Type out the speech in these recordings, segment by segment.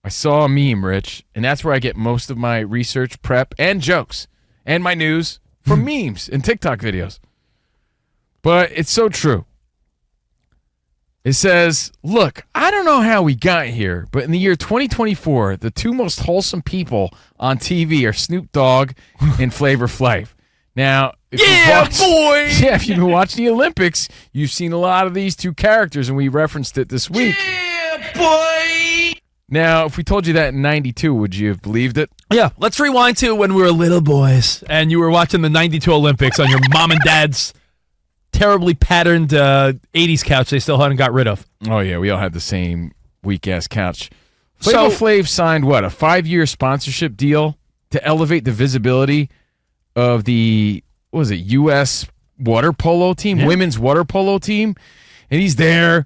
I saw a meme, Rich, and that's where I get most of my research, prep, and jokes, and my news from memes and TikTok videos. But it's so true. It says, look, I don't know how we got here, but in the year 2024, the two most wholesome people on TV are Snoop Dogg and Flav. Now, if you've been watching the Olympics, you've seen a lot of these two characters, and we referenced it this week. Yeah, boy! Now, if we told you that in 92, would you have believed it? Yeah, let's rewind to when we were little boys, and you were watching the 92 Olympics on your mom and dad's terribly patterned 80s couch they still hadn't got rid of. Oh, yeah, we all had the same weak-ass couch. Flav signed, what, a 5-year sponsorship deal to elevate the visibility of the, what was it, U.S. water polo team, women's water polo team, and he's there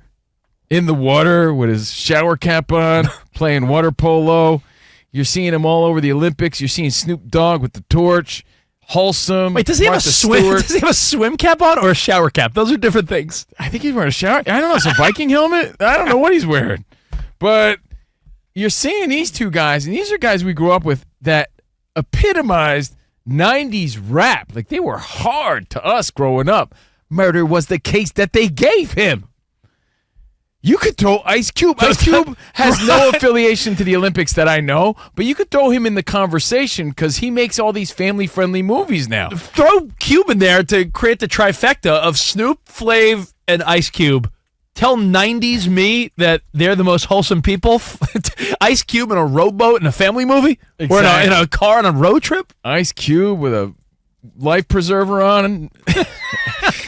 in the water with his shower cap on, playing water polo. You're seeing him all over the Olympics. You're seeing Snoop Dogg with the torch. Wholesome. Wait, does he have a swim cap on or a shower cap? Those are different things. I think he's wearing a shower. I don't know. It's a Viking helmet. I don't know what he's wearing. But you're seeing these two guys, and these are guys we grew up with that epitomized 90s rap. Like, they were hard to us growing up. Murder was the case that they gave him. You could throw Ice Cube. Ice Cube has no affiliation to the Olympics that I know, but you could throw him in the conversation because he makes all these family-friendly movies now. Throw Cube in there to create the trifecta of Snoop, Flav, and Ice Cube. Tell 90s me that they're the most wholesome people. Ice Cube in a rowboat in a family movie? Exactly. Or in a car on a road trip? Ice Cube with a life preserver on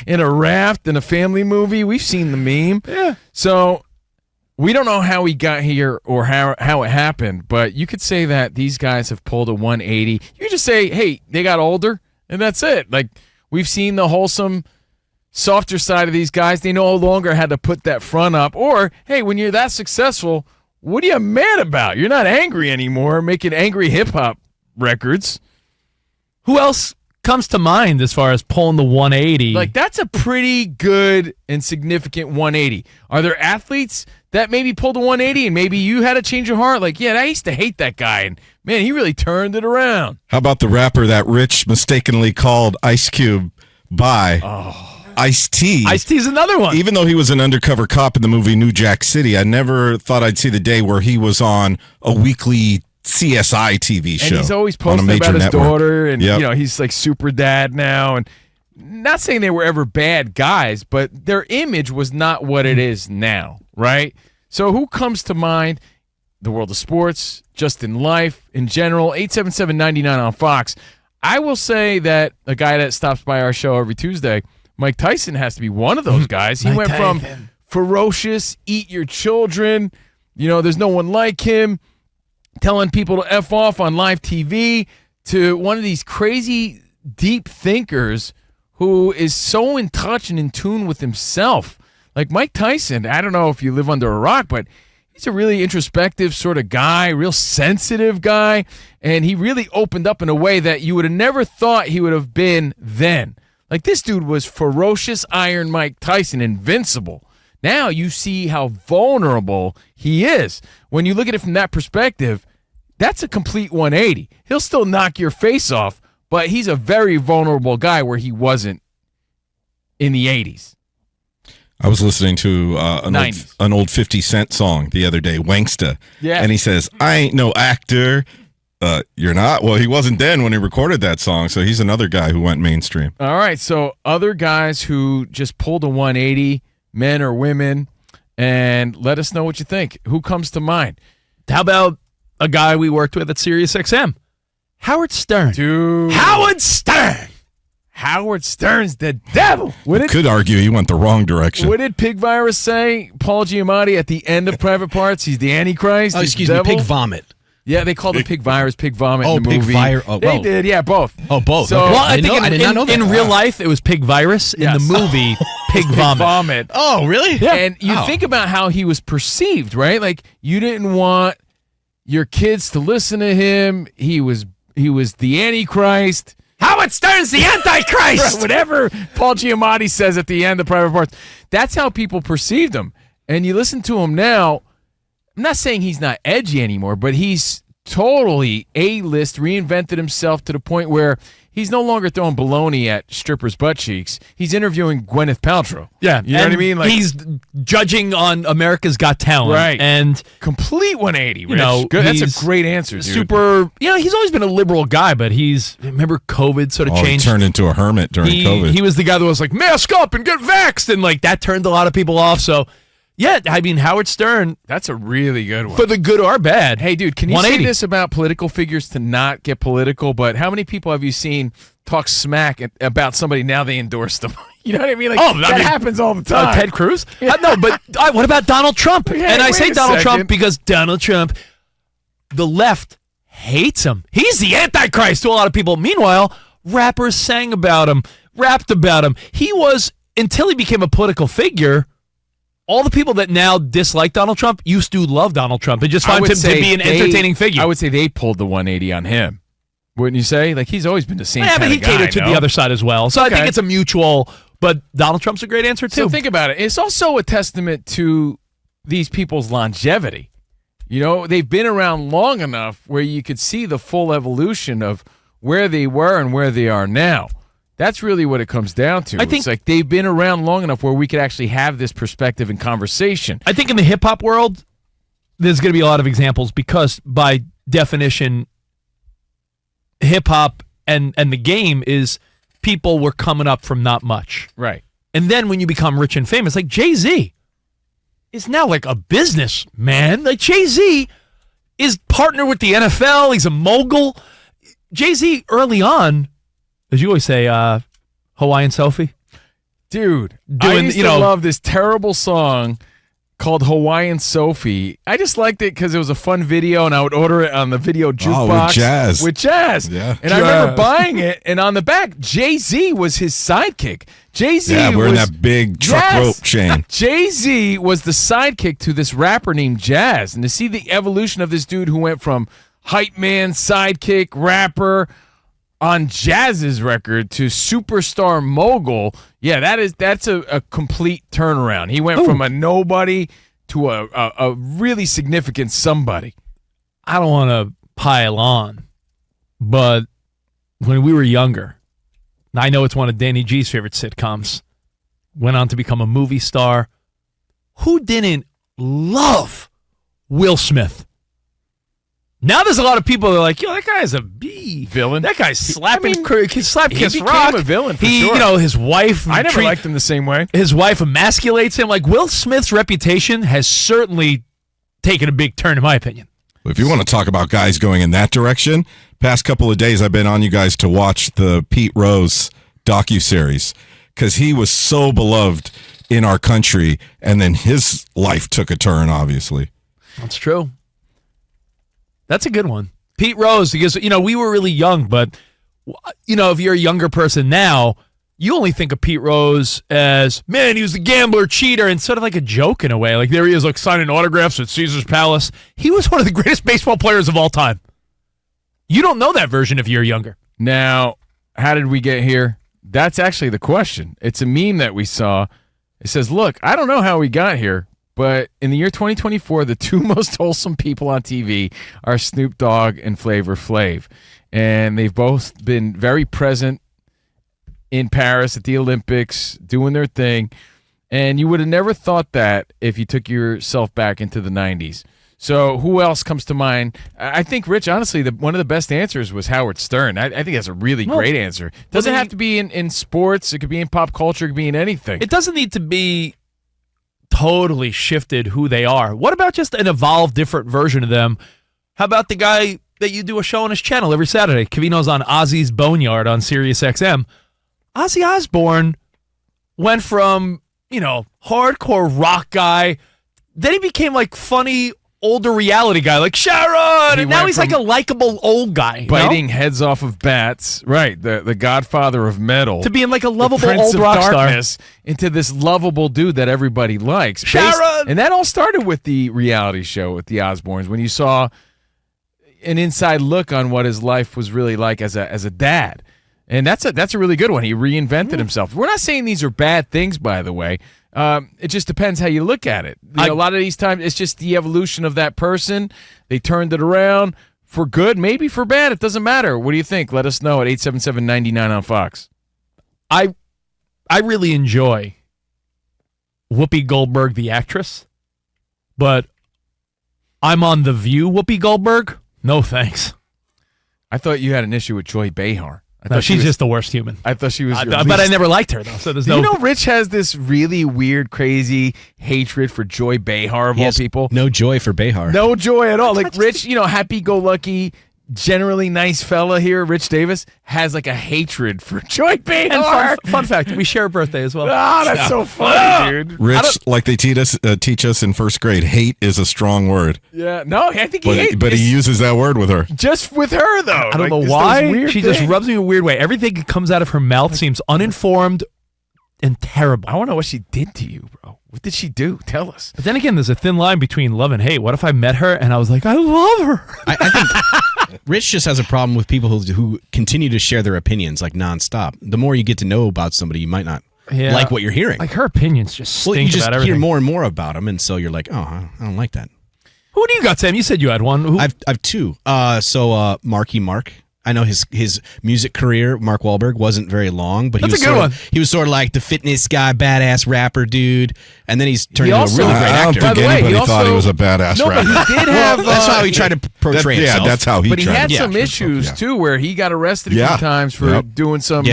in a raft in a family movie. We've seen the meme. Yeah. So we don't know how we got here or how it happened, but you could say that these guys have pulled a 180. You could just say, hey, they got older, and that's it. Like, we've seen the wholesome, softer side of these guys. They no longer had to put that front up. Or, hey, when you're that successful, what are you mad about? You're not angry anymore, making angry hip-hop records. Who else comes to mind as far as pulling the 180? Like, that's a pretty good and significant 180. Are there athletes that maybe pulled a 180 and maybe you had a change of heart? Like, yeah, I used to hate that guy, and man, he really turned it around. How about the rapper that Rich mistakenly called Ice Cube by Ice-T? Ice-T's another one. Even though he was an undercover cop in the movie New Jack City, I never thought I'd see the day where he was on a weekly CSI TV show. And he's always posting about his daughter, and Yep. you know, he's like super dad now. And not saying they were ever bad guys, but their image was not what it is now, right? So who comes to mind? The world of sports, just in life, in general. 877-99 on Fox. I will say that a guy that stops by our show every Tuesday, Mike Tyson, has to be one of those guys. He went from ferocious, eat your children, you know, there's no one like him, telling people to F off on live TV, to one of these crazy deep thinkers who is so in touch and in tune with himself. Like Mike Tyson, I don't know if you live under a rock, but he's a really introspective sort of guy, real sensitive guy, and he really opened up in a way that you would have never thought he would have been then. Like, this dude was ferocious Iron Mike Tyson, invincible. Now you see how vulnerable he is. When you look at it from that perspective, that's a complete 180. He'll still knock your face off, but he's a very vulnerable guy where he wasn't in the 80s. I was listening to an old 50 Cent song the other day, Wangsta. Yeah. And he says, I ain't no actor. You're not? Well, he wasn't then when he recorded that song, so he's another guy who went mainstream. All right, so other guys who just pulled a 180, men or women, and let us know what you think. Who comes to mind? How about a guy we worked with at SiriusXM? Howard Stern. Dude. Howard Stern! Howard Stern's the devil. Could argue he went the wrong direction. What did Pig Virus say? Paul Giamatti at the end of Private Parts? He's the Antichrist. Oh, excuse me, Pig Vomit. Yeah, they called it Pig Virus, Pig Vomit in the Pig movie. They did, yeah, both. Oh, both. So, Well, I think I did not know that. in real life, it was Pig Virus. Yes. In the movie, Pig Vomit. Oh, really? Yeah. And you think about how he was perceived, right? Like, you didn't want your kids to listen to him. He was the Antichrist. Howard Stern's the Antichrist! Whatever Paul Giamatti says at the end of Private Parts. That's how people perceived him. And you listen to him now, I'm not saying he's not edgy anymore, but he's totally A-list, reinvented himself to the point where he's no longer throwing baloney at strippers' butt cheeks. He's interviewing Gwyneth Paltrow. Yeah. You know what I mean? Like, he's judging on America's Got Talent. Right. And complete 180, Rich. You know, Good. That's a great answer, dude. Super, he's always been a liberal guy, but remember COVID sort of changed. He turned into a hermit during COVID. He was the guy that was like, mask up and get vaxxed, and like that turned a lot of people off. So, yeah, I mean, Howard Stern. That's a really good one. For the good or bad. Hey, dude, can you say this about political figures to not get political, but how many people have you seen talk smack about somebody now they endorse them? You know what I mean? Like, that happens all the time. Ted Cruz? No, but what about Donald Trump? Hey, and I say Donald second. Trump because Donald Trump, the left hates him. He's the Antichrist to a lot of people. Meanwhile, rappers sang about him, rapped about him. He was, until he became a political figure, all the people that now dislike Donald Trump used to love Donald Trump and just find him to be an entertaining figure. I would say they pulled the 180 on him. Wouldn't you say? Like, he's always been the same kind of guy. Yeah, but he catered to the other side as well. So okay. I think it's a mutual, but Donald Trump's a great answer, too. So think about it. It's also a testament to these people's longevity. You know, they've been around long enough where you could see the full evolution of where they were and where they are now. That's really what it comes down to. I think it's like they've been around long enough where we could actually have this perspective and conversation. I think in the hip-hop world, there's going to be a lot of examples because, by definition, hip-hop and the game is people were coming up from not much. Right. And then when you become rich and famous, like Jay-Z is now like a businessman. Like Jay-Z is partnered with the NFL. He's a mogul. Jay-Z early on, as you always say, Hawaiian Sophie. Dude, I used to love this terrible song called Hawaiian Sophie. I just liked it because it was a fun video, and I would order it on the video jukebox. With Jazz. Yeah. And I remember buying it, and on the back, Jay-Z was his sidekick. Jay-Z wearing that big truck rope chain. Jay-Z was the sidekick to this rapper named Jazz. And to see the evolution of this dude who went from hype man, sidekick, rapper on Jazz's record to superstar mogul, that's a complete turnaround. He went from a nobody to a really significant somebody. I don't want to pile on, but when we were younger, I know it's one of Danny G's favorite sitcoms, went on to become a movie star. Who didn't love Will Smith? Now there's a lot of people that are like, that guy's a villain. That guy's slapping, slap Kiss Rock. He became a villain for sure. His wife. I never liked him the same way. His wife emasculates him. Like, Will Smith's reputation has certainly taken a big turn, in my opinion. If you want to talk about guys going in that direction, past couple of days I've been on you guys to watch the Pete Rose docuseries because he was so beloved in our country, and then his life took a turn, obviously. That's true. That's a good one. Pete Rose, because, we were really young, but, if you're a younger person now, you only think of Pete Rose as, man, he was a gambler, cheater, and sort of like a joke in a way. Like, there he is, like, signing autographs at Caesar's Palace. He was one of the greatest baseball players of all time. You don't know that version if you're younger. Now, how did we get here? That's actually the question. It's a meme that we saw. It says, look, I don't know how we got here, but in the year 2024, the two most wholesome people on TV are Snoop Dogg and Flavor Flav. And they've both been very present in Paris at the Olympics, doing their thing. And you would have never thought that if you took yourself back into the 90s. So who else comes to mind? I think, Rich, honestly, one of the best answers was Howard Stern. I think that's a really great answer. Doesn't have to be in sports. It could be in pop culture. It could be in anything. It doesn't need to be totally shifted who they are. What about just an evolved, different version of them? How about the guy that you do a show on his channel every Saturday? Covino's on Ozzy's Boneyard on Sirius XM. Ozzy Osbourne went from, hardcore rock guy, then he became like funny older reality guy, like Sharon, and now he's like a likable old guy. Biting heads off of bats, right, the godfather of metal. To being like a lovable old rock star. Into this lovable dude that everybody likes. Sharon! And that all started with the reality show with the Osbournes, when you saw an inside look on what his life was really like as a dad. And that's a really good one. He reinvented himself. We're not saying these are bad things, by the way. It just depends how you look at it. A lot of these times, it's just the evolution of that person. They turned it around for good, maybe for bad. It doesn't matter. What do you think? Let us know at 877-99 on Fox. I really enjoy Whoopi Goldberg, the actress, but I'm on The View, Whoopi Goldberg. No thanks. I thought you had an issue with Joy Behar. No, she's just the worst human. I thought she was. But I never liked her though. So there's no. You know, Rich has this really weird, crazy hatred for Joy Behar of all people. No joy for Behar. No joy at all. Like Rich, happy-go-lucky, generally nice fella here, Rich Davis, has like a hatred for Joy Behar. And fun fact, we share a birthday as well. Ah, that's so funny, dude. Rich, like they teach us in first grade, hate is a strong word. Yeah, no, I think he hates. But he uses that word with her. Just with her, though. I don't know why. She just rubs me a weird way. Everything that comes out of her mouth seems uninformed and terrible. I want to know what she did to you, bro. What did she do? Tell us. But then again, there's a thin line between love and hate. What if I met her and I was like, I love her? I think Rich just has a problem with people who continue to share their opinions like nonstop. The more you get to know about somebody, you might not like what you're hearing. Like her opinions just stink you just about everything. hear more and more about them, and so you're like, oh, I don't like that. Who do you got, Sam? You said you had one. I've two. Marky Mark. I know his music career, Mark Wahlberg, wasn't very long, but That's a good one. He was sort of like the fitness guy, badass rapper dude, and then he's turned into a really great I don't actor. think anybody thought he was a badass rapper. But he did have. That's how he tried to portray himself. Yeah, that's how he. But he had tried some issues too, where he got arrested a few times for doing some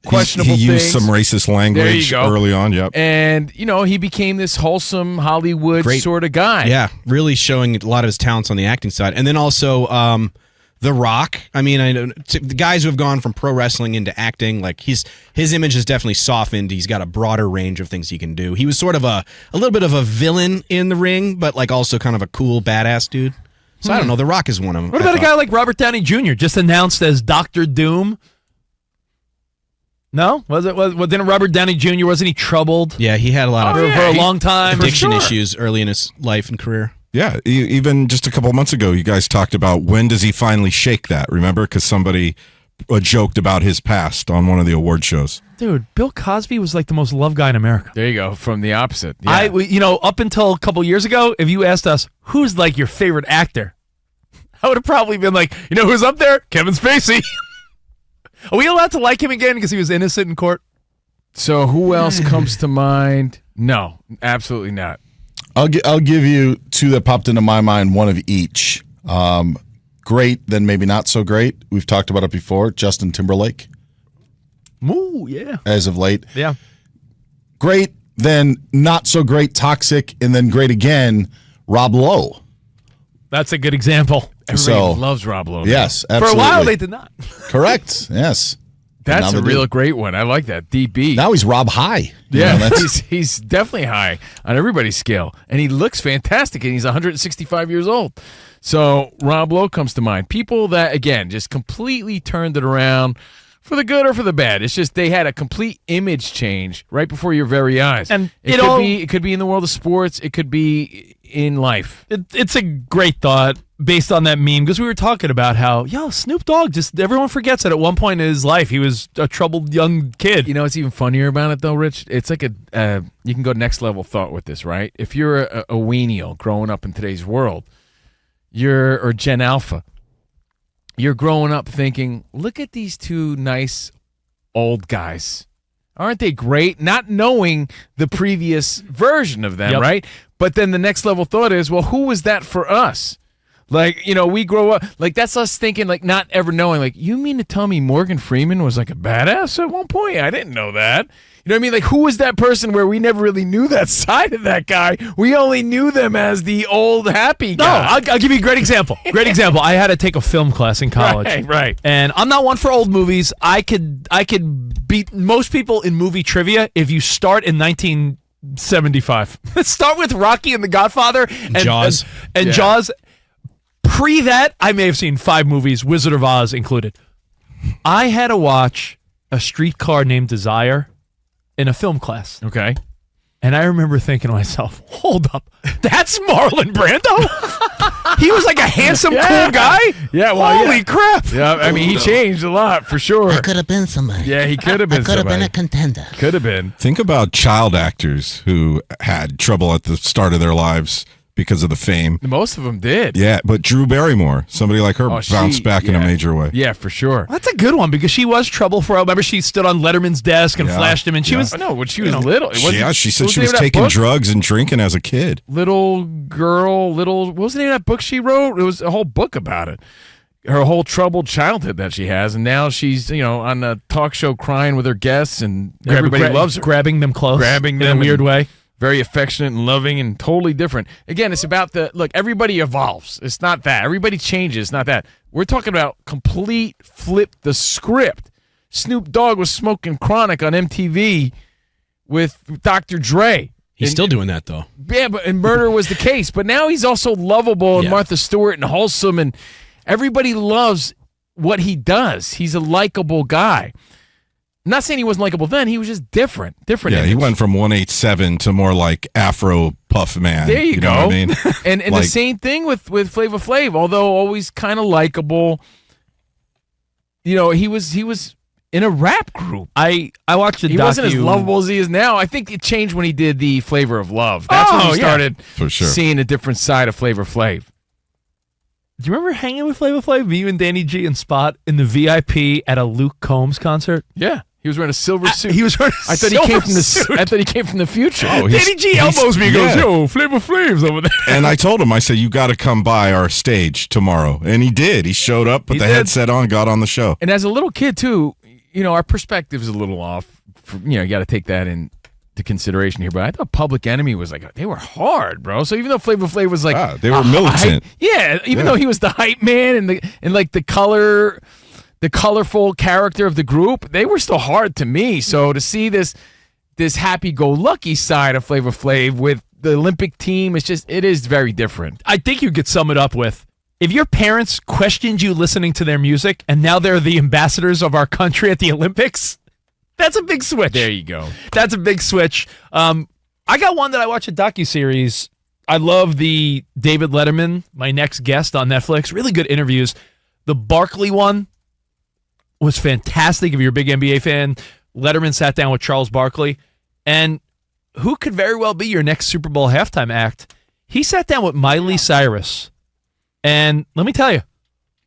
questionable he things. used some racist language early on. Yep. And he became this wholesome Hollywood sort of guy. Yeah, really showing a lot of his talents on the acting side, and then also. The Rock. I mean, I know the guys who have gone from pro wrestling into acting, like his image has definitely softened. He's got a broader range of things he can do. He was sort of a little bit of a villain in the ring, but like also kind of a cool badass dude. So I don't know. The Rock is one of them. What about a guy like Robert Downey Jr. just announced as Dr. Doom? No, didn't Robert Downey Jr. wasn't he troubled? Yeah, he had a lot of for a long time addiction issues early in his life and career. Yeah, even just a couple months ago, you guys talked about when does he finally shake that, remember? Because somebody joked about his past on one of the award shows. Dude, Bill Cosby was like the most loved guy in America. There you go, from the opposite. Yeah. Up until a couple years ago, if you asked us, who's like your favorite actor? I would have probably been like, who's up there? Kevin Spacey. Are we allowed to like him again because he was innocent in court? So who else comes to mind? No, absolutely not. I'll give you two that popped into my mind, one of each. Great, then maybe not so great. We've talked about it before. Justin Timberlake. Ooh, yeah. As of late. Yeah. Great, then not so great, toxic, and then great again, Rob Lowe. That's a good example. Everybody loves Rob Lowe. Yes, absolutely. For a while, they did not. Correct, yes. That's a real great one. I like that. DB. Now he's Rob High. Yeah, he's definitely high on everybody's scale. And he looks fantastic, and he's 165 years old. So Rob Lowe comes to mind. People that, again, just completely turned it around for the good or for the bad. It's just they had a complete image change right before your very eyes. And it could be in the world of sports. It could be in life. It's a great thought. Based on that meme, because we were talking about how, Snoop Dogg, just everyone forgets that at one point in his life, he was a troubled young kid. You know what's even funnier about it, though, Rich? It's like you can go next level thought with this, right? If you're a weenial growing up in today's world, or Gen Alpha, you're growing up thinking, look at these two nice old guys. Aren't they great? Not knowing the previous version of them, right? But then the next level thought is, well, who was that for us? Like, we grow up, like, that's us thinking, like, not ever knowing, like, you mean to tell me Morgan Freeman was, like, a badass at one point? I didn't know that. You know what I mean? Like, who was that person where we never really knew that side of that guy? We only knew them as the old happy guy. No, I'll give you a great example. Great example. I had to take a film class in college. Right. And I'm not one for old movies. I could beat most people in movie trivia if you start in 1975. Start with Rocky and The Godfather. And Jaws. And Jaws. Pre that, I may have seen 5 movies, Wizard of Oz included. I had to watch A Streetcar Named Desire in a film class. Okay. And I remember thinking to myself, hold up, that's Marlon Brando? He was like a handsome, Yeah. cool guy. Yeah, well, Holy yeah. crap. Yeah, I mean, he changed a lot for sure. I could have been somebody. Yeah, he could have been I could have been somebody. a contender. Could have been. Think about child actors who had trouble at the start of their lives because of the fame. Most of them did. Yeah, but Drew Barrymore, somebody like her, Oh, bounced back in a yeah. major way. Yeah, for sure. That's a good one because she was trouble for. I remember she stood on Letterman's desk and Yeah. flashed him, and she Yeah. was. I know when she was little. It wasn't- Yeah, she said what she the was name of that taking book? drugs and drinking as a kid. Little girl, what was the name of that book she wrote? It was a whole book about it. Her whole troubled childhood that she has, and now she's on a talk show crying with her guests, and everybody loves her. Grabbing them close. Grabbing in them a weird and- way. Very affectionate and loving and totally different. Again, it's about look, everybody evolves. It's not that. Everybody changes. It's not that. We're talking about complete flip the script. Snoop Dogg was smoking chronic on MTV with Dr. Dre. He's still doing that though. Yeah, and murder was the case. But now he's also lovable and Yeah. Martha Stewart and wholesome, and everybody loves what he does. He's a likable guy. I'm not saying he wasn't likable then. He was just different. Different. Yeah, he image. went from 187 to more like Afro Puff Man. There you know go. what I mean? And Like- the same thing with Flavor Flav, although always kind of likable. He was in a rap group. I watched the He wasn't as lovable as he is now. I think it changed when he did the Flavor of Love. That's when Oh, you yeah. started For sure. seeing a different side of Flavor Flav. Do you remember hanging with Flavor Flav, you and Danny G and Spot in the VIP at a Luke Combs concert? Yeah, he was wearing a silver suit. He was wearing a I thought he silver came from the. suit. I thought he came from the future. Oh, he's- Danny G elbows me and goes, yeah. yo, Flavor Flav's over there. And I told him, I said, you got to come by our stage tomorrow. And he did. He showed up, put He the did. headset on, got on the show. And as a little kid too, our perspective's a little off. You got to take that into consideration here. But I thought Public Enemy was they were hard, bro. So even though Flavor Flav was They were militant. even though he was the hype man and the colorful character of the group, they were still hard to me. So to see this happy-go-lucky side of Flavor Flav with the Olympic team, it is very different. I think you could sum it up with, if your parents questioned you listening to their music and now they're the ambassadors of our country at the Olympics, that's a big switch. There you go. That's a big switch. I got one that I watch a docuseries. I love the David Letterman, my next guest on Netflix. Really good interviews. The Barkley one was fantastic. If you're a big NBA fan, Letterman sat down with Charles Barkley, and who could very well be your next Super Bowl halftime act? He sat down with Miley Cyrus, and let me tell you,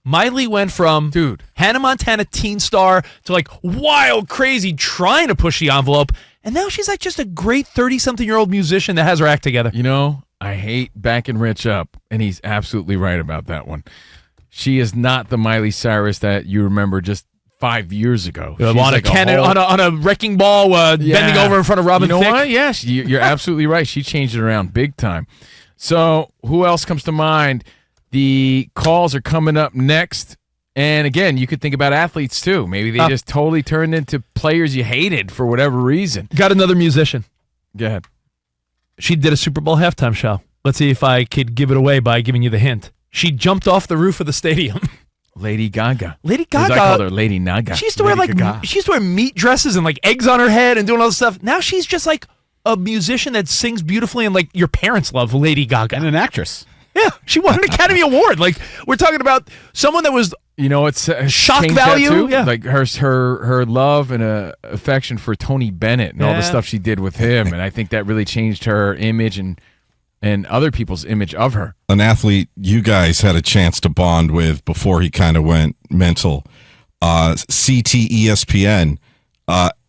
Miley went from Hannah Montana teen star to wild, crazy, trying to push the envelope, and now she's just a great 30-something-year-old musician that has her act together. I hate backing Rich up, and he's absolutely right about that one. She is not the Miley Cyrus that you remember just 5 years ago. She's On a cannon, on a wrecking ball, bending over in front of Robin You know Thicke. what? Yes, you're absolutely right. She changed it around big time. So who else comes to mind? The calls are coming up next. And again, you could think about athletes too. Maybe they just totally turned into players you hated for whatever reason. Got another musician. Go ahead. She did a Super Bowl halftime show. Let's see if I could give it away by giving you the hint. She jumped off the roof of the stadium. Lady Gaga. Lady As Gaga. I called her Lady Naga. She used to wear she used to wear meat dresses and eggs on her head and doing all this stuff. Now she's just a musician that sings beautifully and your parents love Lady Gaga. And an actress. Yeah, she won an Academy Award. We're talking about someone that was it's shock changed that value. too. Yeah. Her love and affection for Tony Bennett and all the stuff she did with him, and I think that really changed her image and other people's image of her. An athlete you guys had a chance to bond with before he kind of went mental. CTESPN,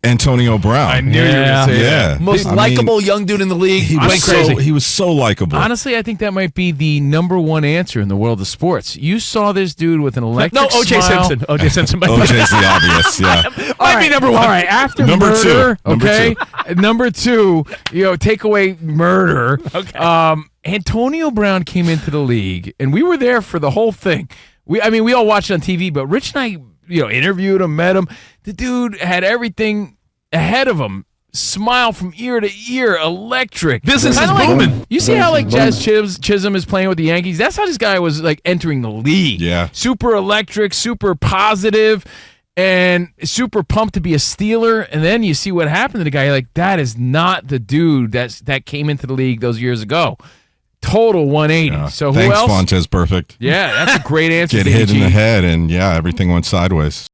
Antonio Brown. I knew you were going to say that. Most likable young dude in the league. He Went was crazy. he was so likable. Honestly, I think that might be the number one answer in the world of sports. You saw this dude with an electric No, O.J. smile. Simpson. O.J. Simpson. OJ's the obvious, yeah. Might be number one. All right, after Number murder, two. Number okay? Number two, take away murder. Okay. Antonio Brown came into the league, and we were there for the whole thing. We all watched it on TV, but Rich and I, interviewed him, met him. The dude had everything ahead of him. Smile from ear to ear, electric. Business Kinda is booming. You see how Jazz Chisholm is playing with the Yankees? That's how this guy was entering the league. Yeah. Super electric, super positive, and super pumped to be a Steeler. And then you see what happened to the guy. You're like, that is not the dude that came into the league those years ago. Total 180. Yeah. So who Thanks, else? Fontes Perfect. Yeah, that's a great answer. Get Danny hit in G. the head, and yeah, everything went sideways.